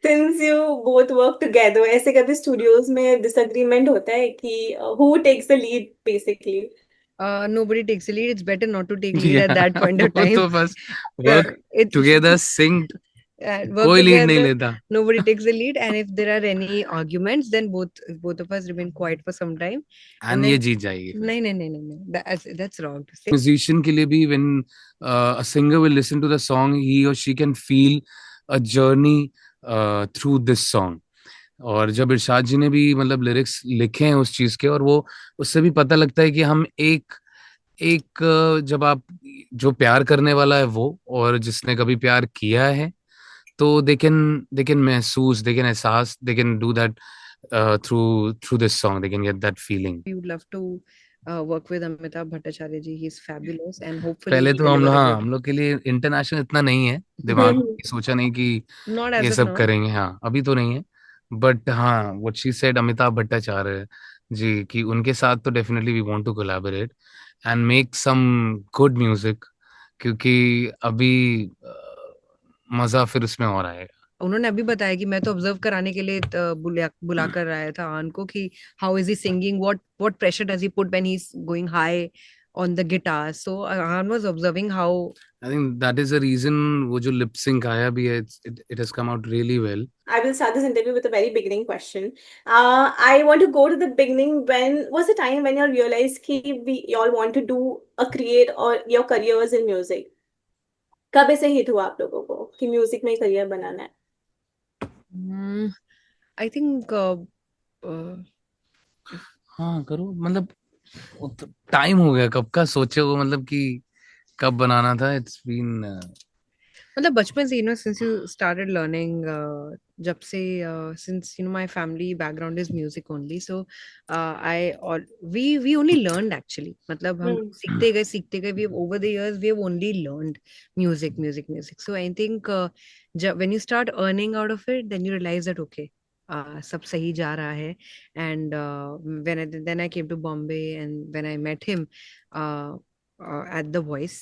Since you both work together, ऐसे कभी studios में डिसएग्रीमेंट होता है कि who takes the lead basically? Nobody takes the lead. It's better not to take lead at Yeah, that point of वो time. तो बस work It together sync, work कोई लीड नहीं together. लेता। Nobody takes the lead, and if there are any arguments, then both of us remain quiet for some time, and and ये then जीत जाएगी फिर। no, no, no, no, no. That's wrong to say. Musician के लिए भी when a singer will listen to the song he और she can feel a journey through this song. और जब इरशाद जी ने भी मतलब लिरिक्स लिखे हैं उस चीज के, और वो उससे भी पता लगता है कि हम एक एक जब आप जो प्यार करने वाला है वो और जिसने कभी प्यार किया है, तो दे कैन महसूस, दे कैन एहसास, they can do that through through this song, they can get that feeling. We would love to work with Amitabh Bhattacharya ji. He's fabulous, and hopefully पहले we तो हम deliver लोग, a हाँ, good. हम लोग के लिए इंटरनेशनल इतना नहीं है दिमाग हम्म। में, सोचा नहीं कि Not as ये of सब now. करेंगे, हाँ अभी तो नहीं है। बट हाँ, what she said, Amitabh Bhattacharya ji की, उनके साथ तो definitely we want to collaborate and make some good music, क्योंकि अभी मजा फिर उसमें और आएगा। उन्होंने अभी बताया कि मैं तो ऑब्जर्व कराने के लिए बुला कर आया था आन को कि how is he singing, what pressure does he put when he is going high on the guitar, so Aan was observing how. I think that is the reason वो जो लिप सिंक आया भी है, it has come out really well. I will start this interview with a very beginning question. I want to go to the beginning. When was the time when you realized कि we all want to do a create or your careers in music? कब ऐसे hit हुआ आप लोगों को कि music में career बनाना है? आई थिंक हाँ करो, मतलब टाइम हो गया कब का सोचे वो, मतलब कि कब बनाना था, इट्स बीन। मतलब बचपन से, सिंस यू स्टार्टेड लर्निंग, जब से, since my family background is music only, so I और वी ओनली लर्नड एक्चुअली, मतलब हम हम्म। सीखते गए, we over the years we have only learned music, so I think जब when you start earning out of it, then you realise that okay, सब सही जा रहा है. And when I came to Bombay and when I met him at the voice,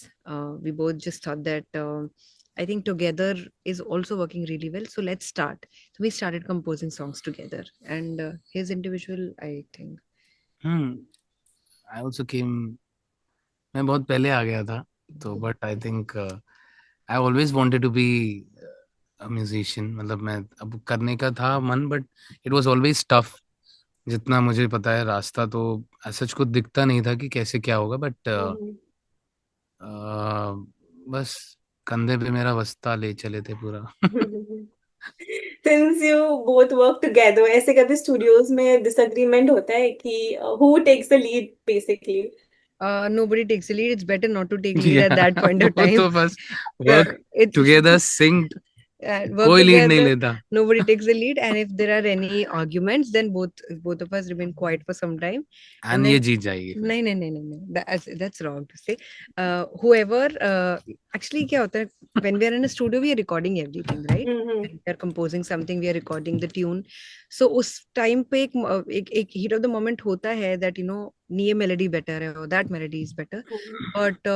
we both just thought that I think together is also working really well. So let's start. So we started composing songs together, and his individual, I think. Hmm, I also came, मैं बहुत पहले आ गया था, तो but I think I always wanted to be a musician, मतलब मैं अब करने का था मन, but it was always tough. जितना मुझे पता है रास्ता तो सच कुछ दिखता नहीं था कि कैसे क्या होगा, बट हम्म। बस कंधे पे मेरा बस्ता ले चले थे पूरा। Since you both work together, ऐसे कभी स्टूडियोज में डिसएग्रीमेंट होता है कि who takes the lead basically? Nobody takes the lead. It's better not to take lead at that Yeah, point of वो time. तो बस work It together sync, work कोई लीड नहीं together. लेता। Nobody takes the lead, and if there are any arguments, then both of us remain quiet for some time, and and ये then जीत जाएगी फिर। no, no, no, no, no. That's wrong to say. Whoever, actually, क्या होता है, when we are in a studio, we are recording everything, right? Hmm. When we are composing something, we are recording the tune. So उस time पे एक heat of the moment होता है that ये melody better है, or that melody is better. But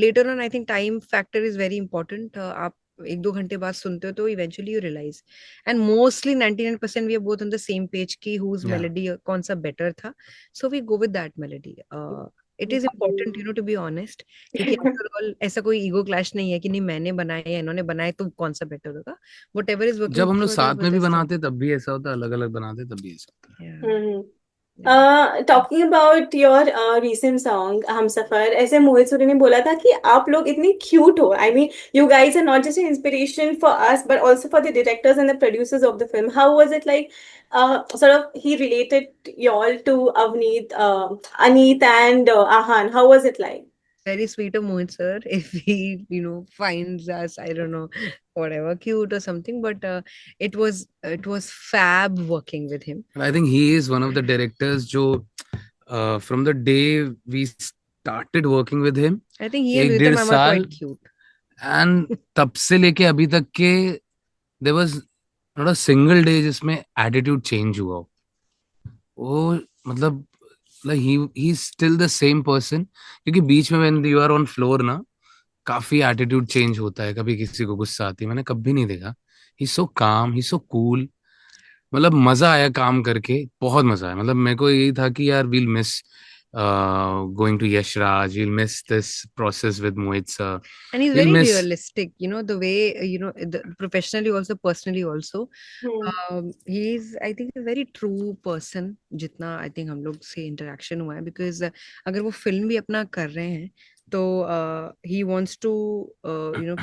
later on, I think time factor is very important. आप एक दो घंटे बाद सुनते हो तो eventually you realize, and mostly 99% we are both on the same page कि whose या melody कौन सा better था, so we go with that melody. It is important, to be honest, क्योंकि after all ऐसा कोई ego clash नहीं है कि नहीं मैंने बनाया या इन्होंने बनाया तो कौन सा better होगा. Whatever is working जब हम लोग for the साथ में भी best of. बनाते तब भी ऐसा होता, अलग अलग बनाते तब भी ऐसा होता Yeah, hmm. yeah. Talking about your recent song हम सफर, ऐसे मोहित सूरी ने बोला था कि आप लोग इतने क्यूट हो। I mean you guys are not just an inspiration for us but also for the directors and the producers of the film. How was it like sort of he related y'all to Avneet, Aneet and Ahan? How was it like? Very sweet of Mohit sir. If he, finds us, I don't know, whatever, cute or something, but it was fab working with him. है। I think he is one of the directors जो from the day we started working with him, I think he and एक Vidya डेढ़ ma'am are साल, quite cute. And तब से लेके अभी तक के there was not a single day जिसमें एटीट्यूड चेंज हुआ हो। वो मतलब like he is still the same person, क्योंकि बीच में when you are on floor ना, काफी एटीट्यूड चेंज होता है, कभी किसी को गुस्सा आती है, मैंने कभी नहीं देखा ही सो काम, ही सो कूल। मतलब मजा आया काम करके, बहुत मजा आया। मतलब मेरे को यही था कि यार we'll miss going to Yash Raj, we'll miss this process with Mohit sir, And he's we'll very miss. realistic, the way, professionally also, personally also. Hmm. He's, I think, a very true person, जितना I think हम लोग से interaction हुआ है, because अगर वो film भी अपना कर रहे हैं, तो he wants to,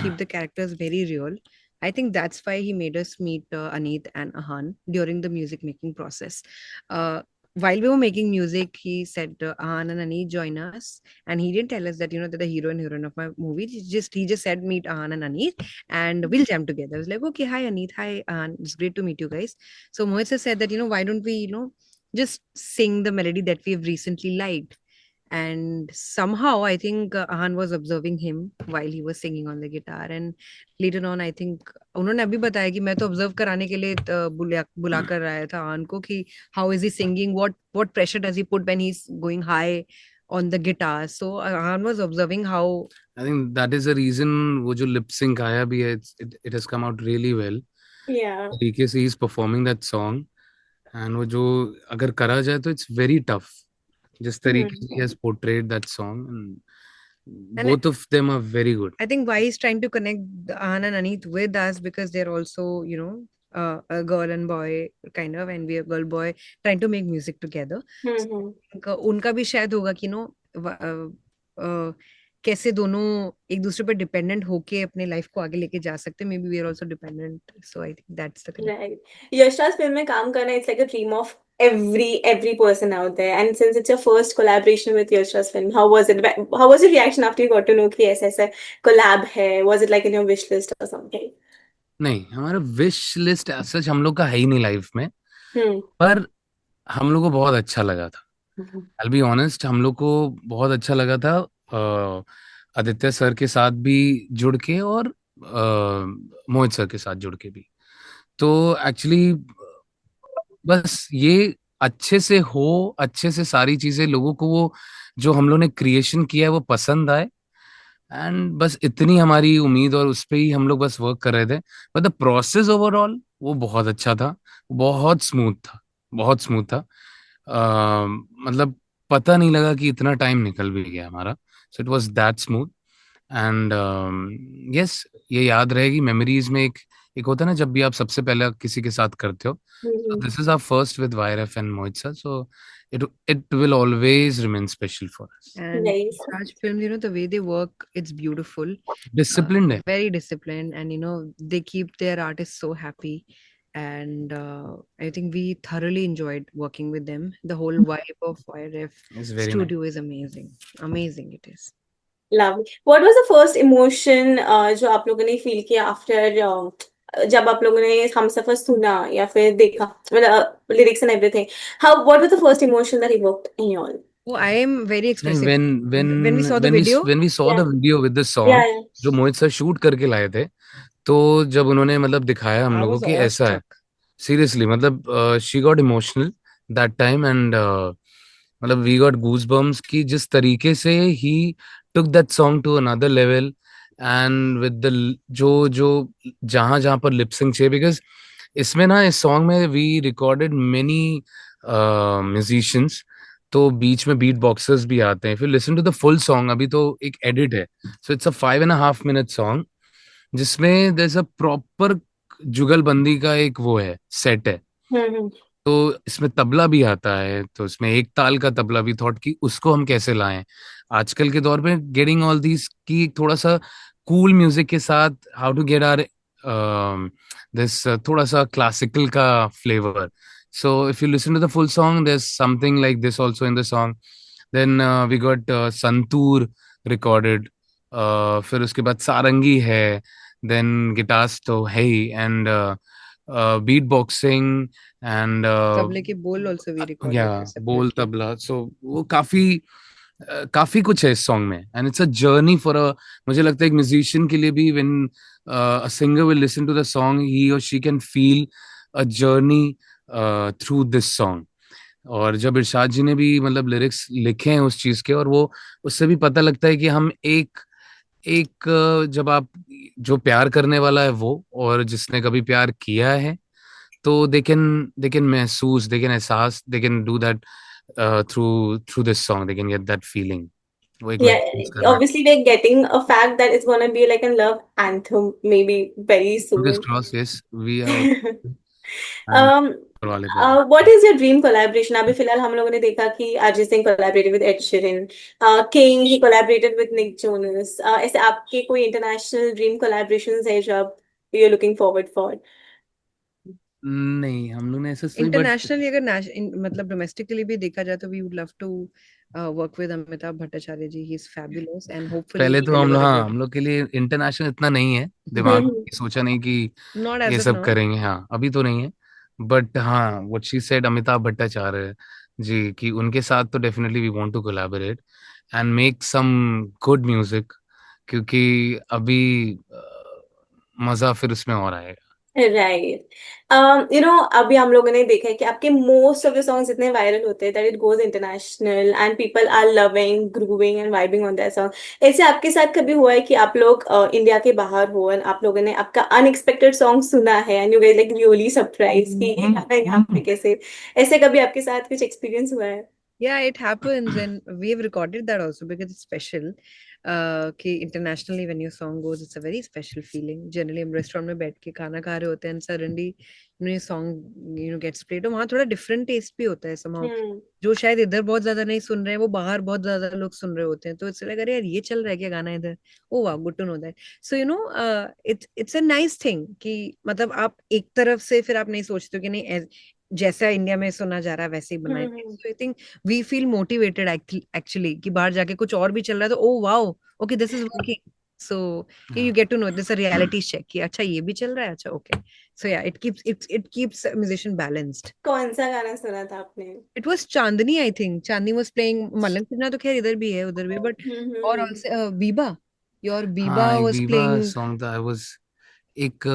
keep the characters very real. I think that's why he made us meet Aneet and Ahan during the music making process. While we were making music, he said, Ahan and Aneet join us, and he didn't tell us that they're the hero and heroine of my movie. He just said meet Ahan and Aneet, and we'll jam together. I was like, okay, hi Aneet, hi Ahan, it's great to meet you guys. So Mohit sir said that, why don't we, just sing the melody that we've recently liked. And somehow I think Ahan was observing him while he was singing on the guitar, and later on I think उन्होंने अभी बताया कि मैं तो observe कराने के लिए बुला कर आया था आन को कि how is he singing, what pressure does he put when he's going high on the guitar. So Ahan was observing how. I think that is the reason वो जो lip sync आया भी है, it has come out really well. Yeah. तरीके से he is performing that song, and वो जो अगर करा जाए तो it's very tough. जिस तरीके से he Hmm. has portrayed that song, and And both of them are very good. I think why he's trying to connect Ahan and Aneet with us, because they're also, a girl and boy kind of, and we are girl boy trying to make music together. So Hmm. I think, उनका भी शायद होगा कि कैसे दोनों एक दूसरे पर डिपेंडेंट होके अपने लाइफ को आगे लेके जा सकते हैं. Maybe we are also dependent, so I think that's the connect. Right. Yash's film में काम करना, it's like a dream of every person out there. And since it's your first collaboration with Yash's film, how was it? How was your reaction after you got to know कि ऐसा collab है? Was it like in your wish list or something? नहीं, हमारा wish list सच हम लोग का है ही नहीं लाइफ में, Hmm. पर हम लोग को बहुत अच्छा लगा था। Mhm. I'll be honest, हम लोग को बहुत अच्छा लगा था आदित्य सर के साथ भी जुड़ के, और मोहित सर के साथ जुड़ के भी। तो एक्चुअली बस ये अच्छे से हो, अच्छे से सारी चीजें लोगों को वो जो हम लोग ने क्रिएशन किया है वो पसंद आए, एंड बस इतनी हमारी उम्मीद, और उस पे ही हम लोग बस वर्क कर रहे थे। बट द प्रोसेस ओवरऑल वो बहुत अच्छा था, बहुत स्मूथ था, बहुत स्मूथ था। मतलब पता नहीं लगा कि इतना टाइम निकल भी गया हमारा। So it was that smooth, and yes, ये याद रहेगी मेमोरीज में। एक एक होता है ना, जब भी आप सबसे पहले किसी के साथ करते हो। So Mhm. this is our first with YRF and Mohit sir, so it will always remain special for us. And Nice. Raj films, the way they work, it's beautiful. Disciplined है. Very disciplined, and they keep their artists so happy. And I think we thoroughly enjoyed working with them. The whole vibe of YRF It's very nice. studio is amazing. Amazing it is. Lovely. What was the first emotion जो आप लोगों ने feel किया after जब आप लोगों ने हम सफर सुना या फिर देखा, मतलब lyrics and everything? What was the first emotion that evoked in you all? Oh, I am very नहीं, expressive. when When we saw the when we video, when we saw the Yeah. video with this song, Yeah, yeah. जो मोहित sir shoot करके लाए थे, तो जब उन्होंने मतलब दिखाया हम I लोगों was कि ऐसा है, awestruck. सीरियसली मतलब she got emotional that time, and मतलब वी गॉट गूज बम्स कि जिस तरीके से he took that song to another level, and with the जो जो जहां जहां पर लिपसिंग चाहिए, बिकॉज इसमें ना इस सॉन्ग में वी रिकॉर्डेड मेनी म्यूजिशियंस, तो बीच में बीट बॉक्सर्स भी आते हैं। फिर listen to the full song, अभी तो एक एडिट है, so it's a 5.5 minute song जिसमें there is a proper jugalbandi का एक वो है, सेट है। Hmm. तो इसमें तबला भी आता है, तो इसमें एक ताल का तबला भी, थॉट कि उसको हम कैसे लाएं आजकल के दौर में, गेटिंग ऑल दीज की थोड़ा सा कूल म्यूजिक के साथ, how to get are this थोड़ा सा क्लासिकल का flavour. So if you listen to the full song, there is something like this also in the song. Then we got santoor recorded, फिर उसके बाद सारंगी है, देन गिटार्स तो है ही, एंड बीट बॉक्सिंग, एंड तबले के बोल also we या recorded बोल separately. तबला। सो वो काफी काफी कुछ है इस सॉन्ग में, and it's a journey for a, मुझे लगता है एक म्यूजिशियन के लिए भी, when a singer will listen to the song, he और she can feel a journey through this song. और जब इरशाद जी ने भी मतलब लिरिक्स लिखे हैं उस चीज के, और वो उससे भी पता लगता है कि हम एक जब आप जो प्यार करने वाला है वो और जिसने कभी प्यार किया है तो they can महसूस they can एहसास they can do that through this song they can get that feeling वो एक Yeah, महसूस करना है obviously we're getting a fact that it's gonna be like a love anthem maybe very fingers soon. crossed yes we are hoping and um वाले पे है what is your dream collaboration? अभी फिलहाल हम लोगों ने देखा कि Arijit Singh collaborated with Ed Sheeran, King he collaborated with Nick Jonas. ऐसे आपके कोई international dream collaborations है जो आप you're looking forward for? नहीं हम लोग ने ऐसा सही बट इंटरनेशनली अगर मतलब डोमेस्टिकली भी देखा जाए तो we would love to work with Amitabh Bhattacharya ji, he is fabulous and hopefully पहले ही तो हम लोग डिलीवर अ हाँ गुड, हम लोग के लिए इंटरनेशनल इतना नहीं है दिमाग हम्म में सोचा नहीं कि नॉट ये एज ऑफ सब नाउ। करेंगे हाँ अभी तो नहीं है बट हाँ what she said Amitabh Bhattacharya ji कि उनके साथ तो definitely we want to collaborate and make some good music क्योंकि अभी मजा फिर उसमें और आएगा राइट अभी हम लोगों ने देखा है कि आपके मोस्ट ऑफ द सॉन्ग्स इतने वायरल होते हैं that it goes international and people are loving grooving and vibing on that song. ऐसे आपके साथ कभी हुआ है कि आप लोग इंडिया के बाहर हो एंड आप लोगों ने आपका अनएक्सपेक्टेड सॉन्ग सुना है and you get like really surprise कि ये गाना यहाँ पे कैसे, ऐसे कभी आपके साथ कुछ एक्सपीरियंस हुआ है? Yeah, it happens, and we have recorded that also because it's special. कि internationally when your song goes, it's a very special feeling. Generally, हम restaurant में बैठ के खाना खा रहे होते हैं and suddenly ये song gets played. तो वहाँ थोड़ा different taste भी होता है somehow. हम्म जो शायद इधर बहुत ज्यादा नहीं सुन रहे हैं वो बाहर बहुत ज्यादा लोग सुन रहे होते हैं, तो इसलिए अरे यार ये चल रहा है क्या गाना इधर, ओ वाह good to know that. So it's a nice thing कि मतलब आप एक तरफ से फिर आप नहीं सोचते हो कि नहीं जैसा इंडिया में सुना जा रहा है वैसे ही बनाएंगे। Hmm so I think we feel motivated actually कि बाहर जाके कुछ और भी चल रहा है तो oh wow okay this is working. So you हाँ get to know this a reality check कि अच्छा ये भी चल रहा है, अच्छा ओके। सो या इट कीप्स म्यूजिशियन बैलेंस्ड। कौन सा गाना सुना था आपने? It was Chandni, I think Chandni was playing. मलंग सिन्हा तो खैर इधर भी है उधर भी, बट और हम्म। ऑल्सो बीबा, योर बीबा हाँ एक वाज वीवा प्लेइंग। सॉन्ग था आई वाज एक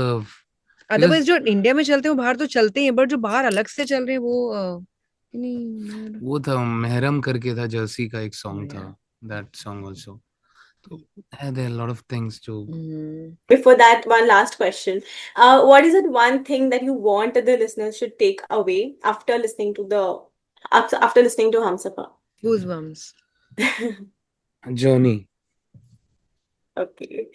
अदरवाइज बिकॉज जो इंडिया में चलते हैं वो बाहर तो चलते हैं, बट जो बाहर अलग से चल रहे हैं वो नहीं। वो था महरम करके था जर्सी का एक सॉन्ग था Yeah. दैट सॉन्ग आल्सो तो है देयर लॉट ऑफ थिंग्स जो Mm. Before that, one last question. What is it one thing that you want the listeners should take away after listening to after listening to Humsafar? Goosebumps. Journey Okay.